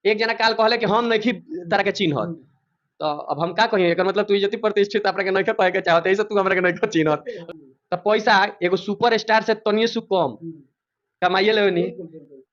एक जना काल कहले कि हम नहीं तरह के चिन्हत, तो अब हम का कहिए, एकर मतलब तू इज्जती प्रतिष्ठित अपने के नहीं कहे के चाहत, ऐसे तू हमरा के नहीं चिन्हत। तो पैसा एगो सुपर स्टार से तनिए सु कम कमाइए लेनी।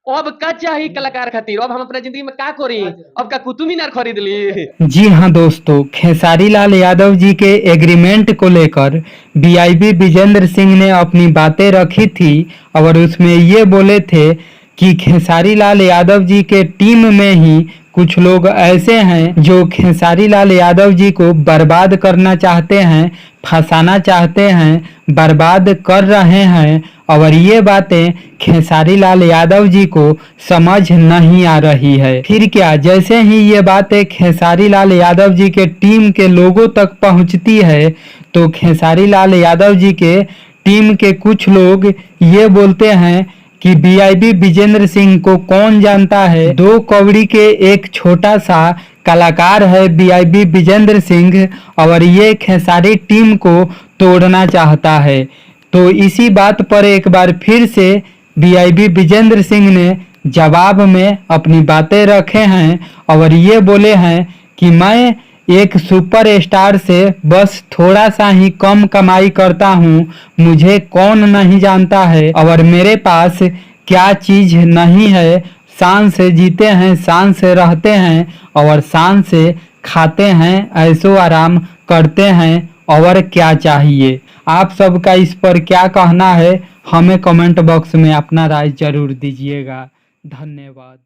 अब का चाहिए कलाकार खातिर, अब हम अपने जिंदगी में का करी, अब का कुतुब मीनार खरीद ली। जी हाँ दोस्तों, खेसारी लाल यादव जी के एग्रीमेंट को लेकर बीआईबी विजेंद्र सिंह ने अपनी बातें रखी थी और उसमें ये बोले थे कि खेसारी लाल यादव जी के टीम में ही कुछ लोग ऐसे हैं जो खेसारी लाल यादव जी को बर्बाद करना चाहते हैं, फंसाना चाहते हैं, बर्बाद कर रहे हैं और ये बातें खेसारी लाल यादव जी को समझ नहीं आ रही है। फिर क्या, जैसे ही ये बातें खेसारी लाल यादव जी के टीम के लोगों तक पहुंचती है तो खेसारी लाल यादव जी के टीम के कुछ लोग ये बोलते हैं कि बीआईबी विजेंद्र सिंह को कौन जानता है, दो कौड़ी के एक छोटा सा कलाकार है बीआईबी विजेंद्र सिंह और ये खेसारी टीम को तोड़ना चाहता है। तो इसी बात पर एक बार फिर से बीआईबी विजेंद्र सिंह ने जवाब में अपनी बातें रखे हैं और ये बोले हैं कि मैं एक सुपर स्टार से बस थोड़ा सा ही कम कमाई करता हूँ, मुझे कौन नहीं जानता है और मेरे पास क्या चीज नहीं है। शान से जीते हैं, शान से रहते हैं और शान से खाते हैं, ऐशो आराम करते हैं, और क्या चाहिए। आप सबका इस पर क्या कहना है, हमें कमेंट बॉक्स में अपना राय जरूर दीजिएगा। धन्यवाद।